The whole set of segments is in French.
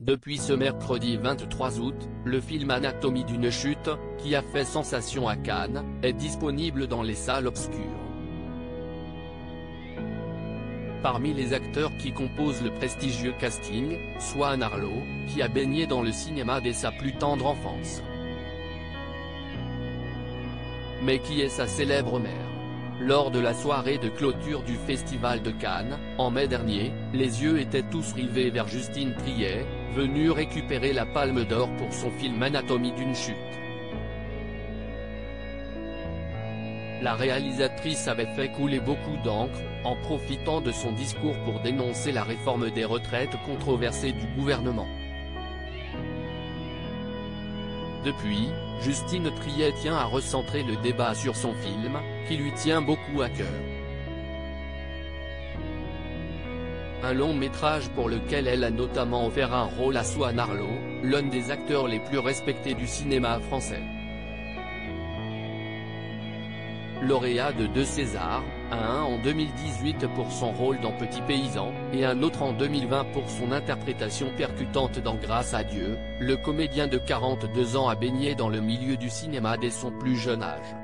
Depuis ce mercredi 23 août, le film Anatomie d'une chute, qui a fait sensation à Cannes, est disponible dans les salles obscures. Parmi les acteurs qui composent le prestigieux casting, Swan Arlo, qui a baigné dans le cinéma dès sa plus tendre enfance. Mais qui est sa célèbre mère? Lors de la soirée de clôture du Festival de Cannes, en mai dernier, les yeux étaient tous rivés vers Justine Triet, venue récupérer la Palme d'Or pour son film Anatomie d'une chute. La réalisatrice avait fait couler beaucoup d'encre, en profitant de son discours pour dénoncer la réforme des retraites controversée du gouvernement. Depuis, Justine Triet tient à recentrer le débat sur son film, qui lui tient beaucoup à cœur. Un long métrage pour lequel elle a notamment offert un rôle à Swan Arlo, l'un des acteurs les plus respectés du cinéma français. Lauréat de 2 Césars, un en 2018 pour son rôle dans Petit Paysan, et un autre en 2020 pour son interprétation percutante dans Grâce à Dieu, le comédien de 42 ans a baigné dans le milieu du cinéma dès son plus jeune âge.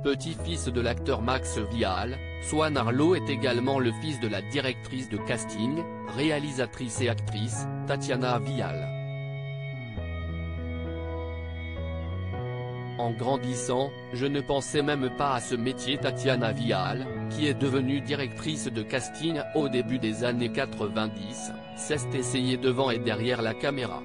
Petit-fils de l'acteur Max Vial, Swan Arlo est également le fils de la directrice de casting, réalisatrice et actrice, Tatiana Vial. En grandissant, je ne pensais même pas à ce métier. Tatiana Vial, qui est devenue directrice de casting au début des années 90, s'est essayée devant et derrière la caméra.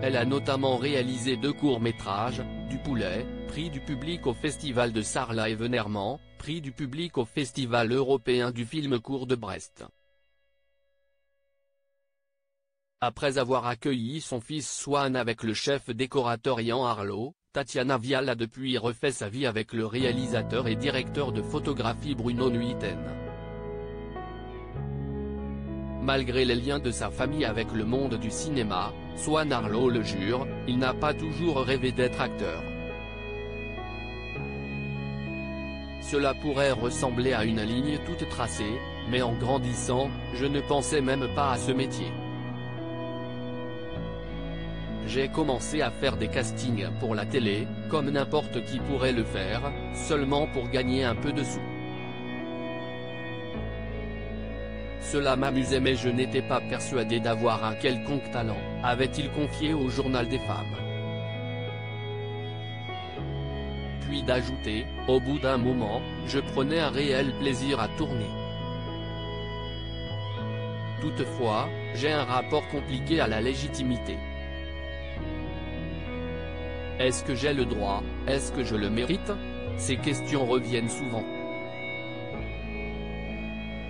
Elle a notamment réalisé 2 courts-métrages, Du Poulet, prix du public au Festival de Sarlat-et-Venèrement, prix du public au Festival européen du film court de Brest. Après avoir accueilli son fils Swan avec le chef décorateur Ian Arlo, Tatiana Vial a depuis refait sa vie avec le réalisateur et directeur de photographie Bruno Nuiten. Malgré les liens de sa famille avec le monde du cinéma, Swan Arlo le jure, il n'a pas toujours rêvé d'être acteur. Cela pourrait ressembler à une ligne toute tracée, mais en grandissant, je ne pensais même pas à ce métier. J'ai commencé à faire des castings pour la télé, comme n'importe qui pourrait le faire, seulement pour gagner un peu de sous. Cela m'amusait mais je n'étais pas persuadé d'avoir un quelconque talent, avait-il confié au Journal des femmes. Puis d'ajouter, au bout d'un moment, je prenais un réel plaisir à tourner. Toutefois, j'ai un rapport compliqué à la légitimité. Est-ce que j'ai le droit, est-ce que je le mérite? Ces questions reviennent souvent.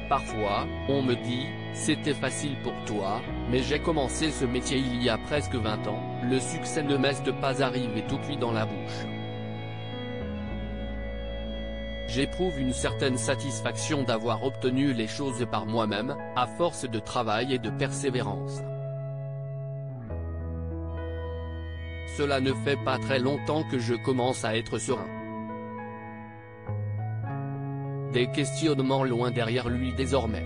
Parfois, on me dit, c'était facile pour toi, mais j'ai commencé ce métier il y a presque 20 ans, le succès ne m'est pas arrivé tout cuit dans la bouche. J'éprouve une certaine satisfaction d'avoir obtenu les choses par moi-même, à force de travail et de persévérance. Cela ne fait pas très longtemps que je commence à être serein. Des questionnements loin derrière lui désormais.